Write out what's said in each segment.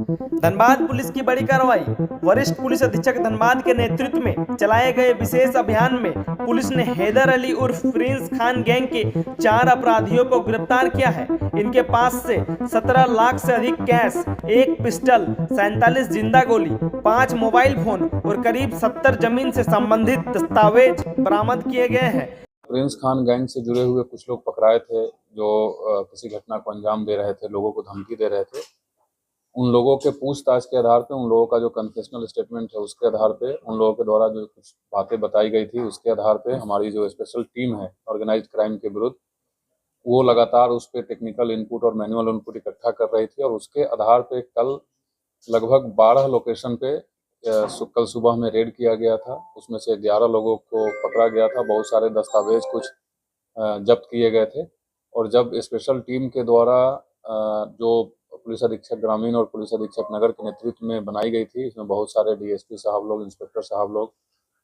Dhanbad police की बड़ी कार्रवाई। वरिष्ठ पुलिस अधीक्षक धनबाद के नेतृत्व में चलाए गए विशेष अभियान में पुलिस ने हैदर अली उर्फ प्रिंस खान गैंग के 4 अपराधियों को गिरफ्तार किया है। इनके पास से 17 लाख से अधिक कैश, एक पिस्टल, 47 जिंदा गोली, 5 मोबाइल फोन और करीब 70 जमीन से संबंधित दस्तावेज बरामद किए गए हैं। प्रिंस खान गैंग से जुड़े हुए कुछ लोग पकड़ाए थे जो किसी घटना को अंजाम दे रहे थे, लोगों को धमकी दे रहे थे। उन लोगों के पूछताछ के आधार पे, उन लोगों का जो कन्फेशनल स्टेटमेंट है उसके आधार पे, उन लोगों के द्वारा जो कुछ बातें बताई गई थी उसके आधार पे हमारी जो स्पेशल टीम है ऑर्गेनाइज्ड क्राइम के विरुद्ध, वो लगातार उस पर टेक्निकल इनपुट और मैनुअल इनपुट इकट्ठा कर रही थी। और उसके आधार पे कल लगभग 12 लोकेशन पे कल सुबह में रेड किया गया था। उसमें से 11 लोगों को पकड़ा गया था। बहुत सारे दस्तावेज कुछ जब्त किए गए थे। और जब स्पेशल टीम के द्वारा जो पुलिस अधीक्षक ग्रामीण और पुलिस अधीक्षक नगर के नेतृत्व में बनाई गई थी, इसमें बहुत सारे डीएसपी साहब लोग, इंस्पेक्टर साहब लोग,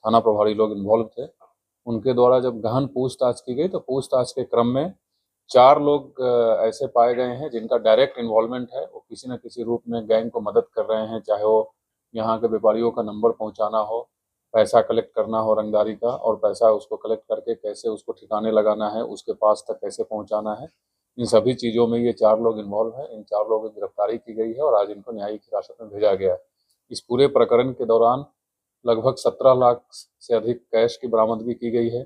थाना प्रभारी लोग इन्वॉल्व थे। उनके द्वारा जब गहन पूछताछ की गई तो पूछताछ के क्रम में 4 लोग ऐसे पाए गए हैं जिनका डायरेक्ट इन्वॉल्वमेंट है। वो किसी न किसी रूप में गैंग को मदद कर रहे हैं, चाहे वो यहाँ के व्यापारियों का नंबर पहुँचाना हो, पैसा कलेक्ट करना हो रंगदारी का, और पैसा उसको कलेक्ट करके कैसे उसको ठिकाने लगाना है, उसके पास तक कैसे पहुँचाना है, इन सभी चीज़ों में ये 4 लोग इन्वॉल्व हैं। इन 4 लोगों की गिरफ्तारी की गई है और आज इनको न्यायिक हिरासत में भेजा गया है। इस पूरे प्रकरण के दौरान लगभग 17 लाख से अधिक कैश की बरामदगी की गई है।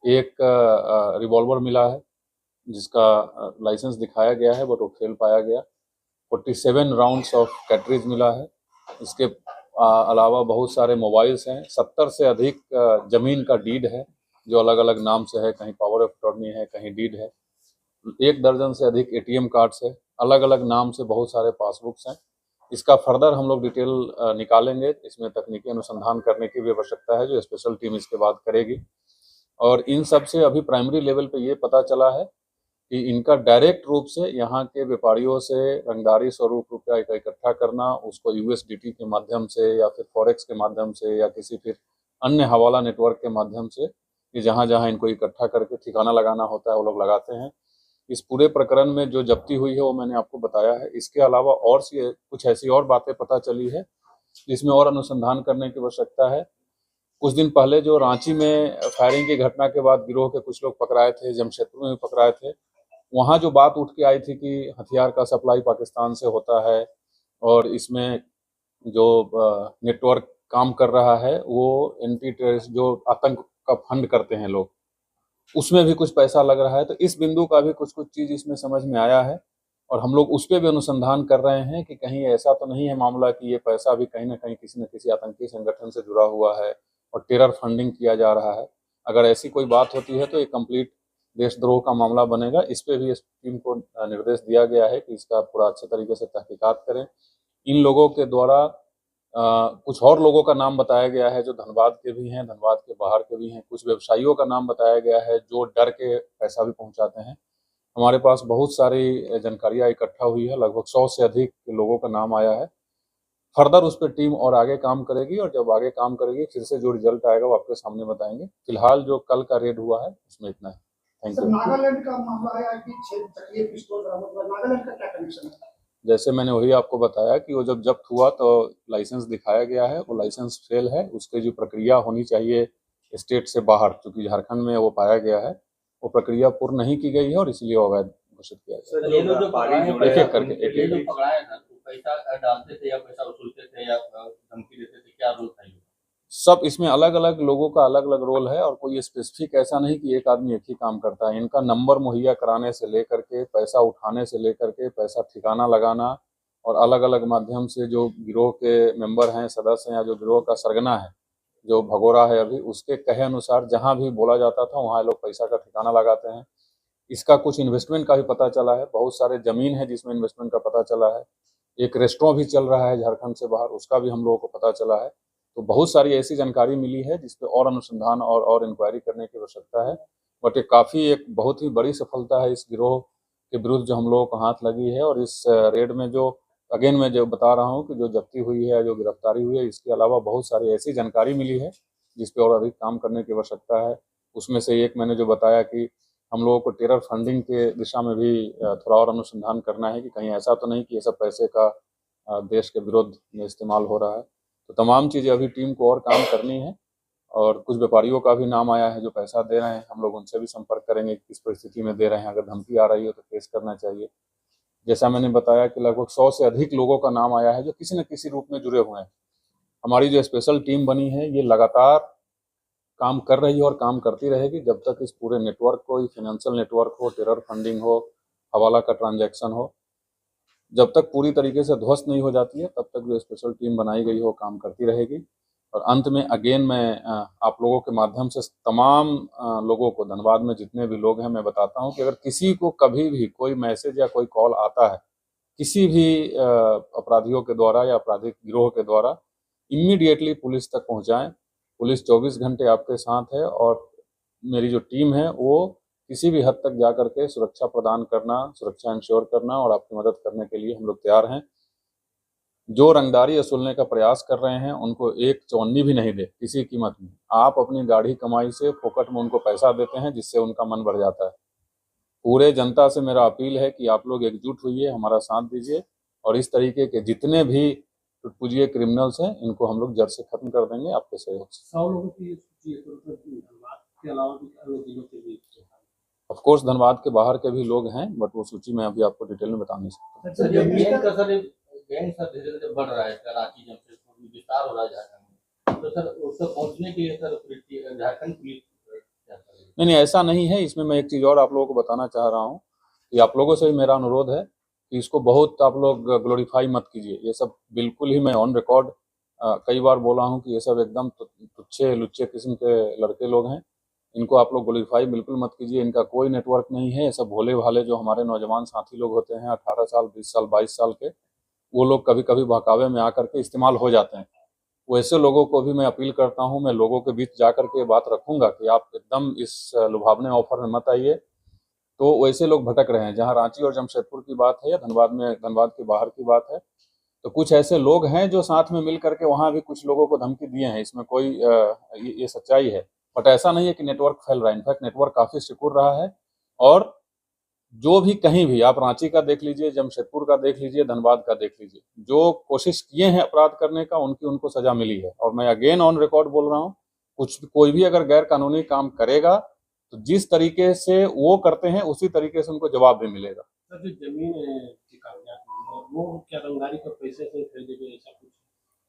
एक रिवॉल्वर मिला है जिसका लाइसेंस दिखाया गया है बट वो फेल पाया गया। 47 राउंड्स ऑफ कैटरिज मिला है। इसके अलावा बहुत सारे मोबाइल्स हैं। 70 से अधिक जमीन का डीड है जो अलग अलग नाम से है, कहीं पावर ऑफ अटॉर्नी है, कहीं डीड है। 1 दर्जन से अधिक एटीएम कार्ड्स है, अलग अलग नाम से बहुत सारे पासबुक्स हैं। इसका फर्दर हम लोग डिटेल निकालेंगे। इसमें तकनीकी अनुसंधान करने की भी आवश्यकता है जो स्पेशल टीम इसके बाद करेगी। और इन सब से अभी प्राइमरी लेवल पे ये पता चला है कि इनका डायरेक्ट रूप से यहाँ के व्यापारियों से रंगदारी स्वरूप रुपया इकट्ठा करना, उसको यूएसडीटी के माध्यम से या फिर फॉरेक्स के माध्यम से या किसी फिर अन्य हवाला नेटवर्क के माध्यम से, कि जहाँ जहाँ इनको इकट्ठा करके ठिकाना लगाना होता है वो लोग लगाते हैं। इस पूरे प्रकरण में जो जब्ती हुई है वो मैंने आपको बताया है। इसके अलावा और कुछ ऐसी और बातें पता चली है जिसमें और अनुसंधान करने की आवश्यकता है। कुछ दिन पहले जो रांची में फायरिंग की घटना के बाद गिरोह के कुछ लोग पकड़ाए थे, जमशेदपुर में भी पकड़ाए थे, वहाँ जो बात उठ के आई थी कि हथियार का सप्लाई पाकिस्तान से होता है और इसमें जो नेटवर्क काम कर रहा है वो एंटी टेररिस्ट जो आतंक का फंड करते हैं लोग, उसमें भी कुछ पैसा लग रहा है। तो इस बिंदु का भी कुछ कुछ चीज़ इसमें समझ में आया है और हम लोग उस पर भी अनुसंधान कर रहे हैं कि कहीं ऐसा तो नहीं है मामला कि ये पैसा भी कहीं ना कहीं किसी न किसी आतंकी संगठन से जुड़ा हुआ है और टेरर फंडिंग किया जा रहा है। अगर ऐसी कोई बात होती है तो ये कंप्लीट देशद्रोह का मामला बनेगा। इस पे भी इस टीम को निर्देश दिया गया है कि इसका पूरा अच्छे तरीके से तहकीकात करें। इन लोगों के द्वारा कुछ और लोगों का नाम बताया गया है जो धनबाद के भी हैं, धनबाद के बाहर के भी हैं। कुछ व्यवसायियों का नाम बताया गया है जो डर के पैसा भी पहुंचाते हैं। हमारे पास बहुत सारी जानकारियां इकट्ठा हुई है, लगभग 100 से अधिक लोगों का नाम आया है। फर्दर उस पर टीम और आगे काम करेगी और जब आगे काम करेगी फिर से जो रिजल्ट आएगा वो आपके सामने बताएंगे। फिलहाल जो कल का रेड हुआ है उसमें इतना है। Thank you. नागालैंड का मामला है कि 6 चक्रीय पिस्तौल बरामद हुआ, नागालैंड का क्या कनेक्शन है? जैसे मैंने वही आपको बताया कि वो जब जब्त हुआ तो लाइसेंस दिखाया गया है, वो लाइसेंस फेल है। उसकी जो प्रक्रिया होनी चाहिए स्टेट से बाहर, क्योंकि झारखंड में वो पाया गया है, वो प्रक्रिया पूर्ण नहीं की गई है और इसलिए वो अवैध घोषित किया गया। एक एक करके पैसा डालते थे या पैसा वसूलते थे या धमकी देते थे, क्या रोल था? सब इसमें अलग अलग लोगों का अलग अलग रोल है और कोई स्पेसिफिक ऐसा नहीं कि एक आदमी एक ही काम करता है। इनका नंबर मुहैया कराने से लेकर के, पैसा उठाने से लेकर के, पैसा ठिकाना लगाना और अलग अलग माध्यम से जो गिरोह के मेंबर हैं, सदस्य हैं, या जो गिरोह का सरगना है जो भगोड़ा है अभी, उसके कहे अनुसार जहाँ भी बोला जाता था वहाँ लोग पैसा का ठिकाना लगाते हैं। इसका कुछ इन्वेस्टमेंट का भी पता चला है, बहुत सारे जमीन है जिसमें इन्वेस्टमेंट का पता चला है। एक रेस्टोरेंट भी चल रहा है झारखंड से बाहर, उसका भी हम लोगों को पता चला है। तो बहुत सारी ऐसी जानकारी मिली है जिस पे और अनुसंधान और इंक्वायरी करने की आवश्यकता है। बट ये काफ़ी एक बहुत ही बड़ी सफलता है इस गिरोह के विरुद्ध जो हम लोगों को हाथ लगी है। और इस रेड में जो अगेन मैं जो बता रहा हूँ कि जो जब्ती हुई है, जो गिरफ्तारी हुई है, इसके अलावा बहुत सारी ऐसी जानकारी मिली है जिस पे और अधिक काम करने की आवश्यकता है। उसमें से एक मैंने जो बताया कि हम लोगों को टेरर फंडिंग के दिशा में भी थोड़ा और अनुसंधान करना है कि कहीं ऐसा तो नहीं कि ये सब पैसे का देश के विरुद्ध में इस्तेमाल हो रहा है। तो तमाम चीज़ें अभी टीम को और काम करनी है, और कुछ व्यापारियों का भी नाम आया है जो पैसा दे रहे हैं। हम लोग उनसे भी संपर्क करेंगे किस परिस्थिति में दे रहे हैं। अगर धमकी आ रही हो तो केस करना चाहिए। जैसा मैंने बताया कि लगभग 100 से अधिक लोगों का नाम आया है जो किसी न किसी रूप में जुड़े हुए हैं। हमारी जो स्पेशल टीम बनी है ये लगातार काम कर रही है और काम करती रहेगी जब तक इस पूरे नेटवर्क को, फाइनेंशियल नेटवर्क हो, टेरर फंडिंग हो, हवाला का ट्रांजैक्शन हो, जब तक पूरी तरीके से ध्वस्त नहीं हो जाती है तब तक जो स्पेशल टीम बनाई गई हो काम करती रहेगी। और अंत में अगेन मैं आप लोगों के माध्यम से तमाम लोगों को, धनबाद में जितने भी लोग हैं, मैं बताता हूं कि अगर किसी को कभी भी कोई मैसेज या कोई कॉल आता है किसी भी अपराधियों के द्वारा या आपराधिक गिरोह के द्वारा, इमीडिएटली पुलिस तक पहुंचाएं। पुलिस 24 घंटे आपके साथ है और मेरी जो टीम है वो किसी भी हद तक जा करके सुरक्षा प्रदान करना, सुरक्षा इंश्योर करना और आपकी मदद करने के लिए हम लोग तैयार हैं। जो रंगदारी वसूलने का प्रयास कर रहे हैं उनको एक चौन्नी भी नहीं दे किसी कीमत में। आप अपनी गाढ़ी कमाई से फोकट में उनको पैसा देते हैं जिससे उनका मन बढ़ जाता है। पूरे जनता से मेरा अपील है कि आप लोग एकजुट होइए, हमारा साथ दीजिए और इस तरीके के जितने भी टुटपुजिए क्रिमिनल्स हैं इनको हम लोग जड़ से खत्म कर देंगे आपके सहयोग से। 100 लोगों की ये सूची है, तो धनबाद के अलावा भी अन्य जिलों के भी ऑफ कोर्स धनबाद के बाहर के भी लोग हैं, बट वो सूची मैं अभी आपको डिटेल में बता नहीं सकता। सर, जब गैंग का सर गैंग सर धीरे धीरे बढ़ रहा है, कराची जमशेदपुर में विस्तार हो रहा है झारखंड में, तो सर उससे पहुंचने के लिए सर झारखंड पुलिस क्या करेगी? नहीं, ऐसा नहीं है। इसमें मैं एक चीज़ और आप लोगों को बताना चाह रहा हूँ कि आप लोगों से भी मेरा अनुरोध है कि इसको बहुत आप लोग ग्लोरीफाई मत कीजिए। ये सब बिल्कुल ही, मैं ऑन रिकॉर्ड कई बार बोला हूँ कि ये सब एकदम तुच्छे लुच्चे किस्म के लड़के लोग हैं। इनको आप लोग ग्लोरीफाई बिल्कुल मत कीजिए। इनका कोई नेटवर्क नहीं है। ये सब भोले भाले जो हमारे नौजवान साथी लोग होते हैं 18 साल, 20 साल, 22 साल के, वो लोग कभी कभी बहकावे में आकर के इस्तेमाल हो जाते हैं। वैसे लोगों को भी मैं अपील करता हूं, मैं लोगों के बीच जाकर के बात रखूंगा कि आप एकदम इस लुभावने ऑफर में मत आइए। तो वैसे लोग भटक रहे हैं। जहां रांची और जमशेदपुर की बात है या धनबाद के बाहर की बात है, तो कुछ ऐसे लोग हैं जो साथ में मिल करके वहां भी कुछ लोगों को धमकी दिए हैं। इसमें कोई ये सच्चाई है, बट ऐसा नहीं है कि नेटवर्क फैल रहा है। इनफैक्ट नेटवर्क काफी सिक्योर रहा है। और जो भी कहीं भी, आप रांची का देख लीजिए, जमशेदपुर का देख लीजिए, धनबाद का देख लीजिए, जो कोशिश किए हैं अपराध करने का उनको सजा मिली है। और मैं अगेन ऑन रिकॉर्ड बोल रहा हूँ, कोई भी अगर गैर कानूनी काम करेगा तो जिस तरीके से वो करते हैं उसी तरीके से उनको जवाब भी मिलेगा। सर, जो जमीन की कागजात वो क्या रंगदारी का पैसे से खरीदे गए, ऐसा कुछ?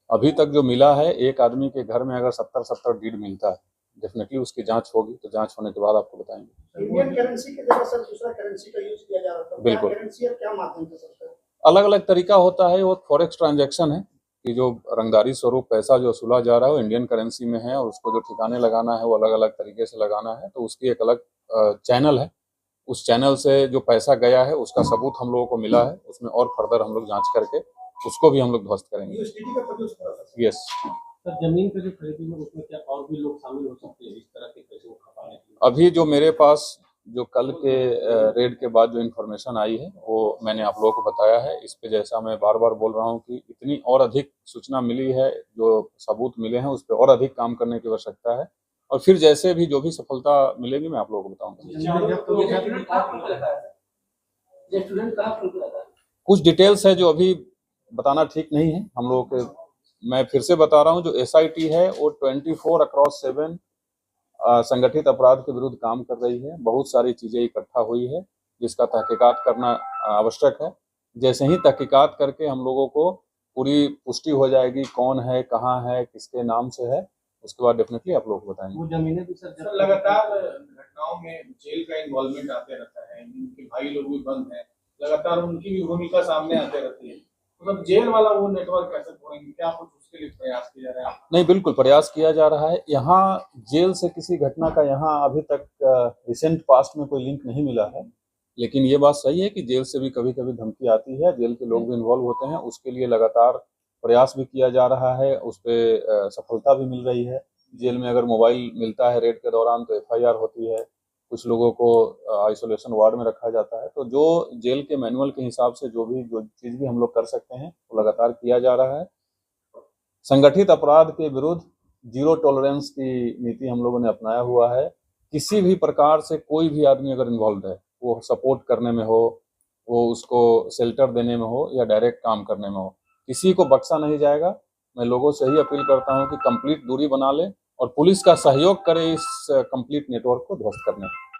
अभी तक जो मिला है, एक आदमी के घर में अगर 70 डीड मिलता है, डेफिनेटली उसकी जांच होगी, तो जांच होने के बाद आपको बताएंगे। इंडियन करेंसी की जगह सर दूसरा करेंसी का यूज किया जा रहा था, बिल्कुल। क्या करेंसी और क्या माध्यम से सर? अलग अलग तरीका होता है। वो फॉरेक्स ट्रांजैक्शन है कि जो रंगदारी स्वरूप पैसा जो वसूला जा रहा है वो इंडियन करेंसी में है और उसको जो ठिकाने लगाना है वो अलग अलग तरीके से लगाना है। तो उसकी एक अलग चैनल है। उस चैनल से जो पैसा गया है उसका सबूत हम लोगों को मिला है। उसमें और फर्दर हम लोग जांच करके उसको भी हम लोग ध्वस्त करेंगे। यूएसडीटी का प्रोड्यूस करा था। यस। सर, जमीन पे जो खरीदी है उसमें क्या और भी लोग शामिल हो सकते हैं इस तरह के पैसे को खपाने के लिए? अभी जो मेरे पास जो कल के रेड के बाद जो इन्फॉर्मेशन आई है वो मैंने आप लोगों को बताया है। इस पे जैसा मैं बार बार बोल रहा हूँ कि इतनी और अधिक सूचना मिली है, जो सबूत मिले हैं उस पर और अधिक काम करने की आवश्यकता है। और फिर जैसे भी जो भी सफलता मिलेगी मैं आप लोगों को बताऊंगा। कुछ डिटेल्स है जो अभी बताना ठीक नहीं है हम लोगों के। मैं फिर से बता रहा हूँ, जो SIT है वो 24/7 संगठित अपराध के विरुद्ध काम कर रही है। बहुत सारी चीजें इकट्ठा हुई है जिसका तहकीकात करना आवश्यक है। जैसे ही तहकीकात करके हम लोगों को पूरी पुष्टि हो जाएगी कौन है, कहाँ है, किसके नाम से है, उसके बाद डेफिनेटली आप लोगों को बताएंगे। वो जमीनें भी सर लगातार घटनाओं में जेल का इन्वॉल्वमेंट आते रहता है। इनके भाई लोग भी बंद हैं, लगातार उनकी भी भूमिका सामने आते रहती है। मतलब जेल वाला वो नेटवर्क कैसे तोड़ेंगे, क्या कुछ उसके लिए प्रयास किया जा रहा है? नहीं, बिल्कुल प्रयास किया जा रहा है। यहाँ जेल से किसी घटना का यहाँ अभी तक रिसेंट पास्ट में कोई लिंक नहीं मिला है, लेकिन ये बात सही है कि जेल से भी कभी कभी धमकी आती है। जेल के लोग भी इन्वॉल्व होते हैं, उसके लिए लगातार प्रयास भी किया जा रहा है। उस पर सफलता भी मिल रही है। जेल में अगर मोबाइल मिलता है रेड के दौरान तो FIR होती है। कुछ लोगों को आइसोलेशन वार्ड में रखा जाता है। तो जो जेल के मैनुअल के हिसाब से जो चीज़ भी हम लोग कर सकते हैं वो लगातार किया जा रहा है। संगठित अपराध के विरुद्ध जीरो टॉलरेंस की नीति हम लोगों ने अपनाया हुआ है। किसी भी प्रकार से कोई भी आदमी अगर इन्वॉल्व है, वो सपोर्ट करने में हो, वो उसको शेल्टर देने में हो या डायरेक्ट काम करने में हो, किसी को बख्शा नहीं जाएगा। मैं लोगों से ही अपील करता हूं कि कंप्लीट दूरी बना लें और पुलिस का सहयोग करें इस कंप्लीट नेटवर्क को ध्वस्त करने में।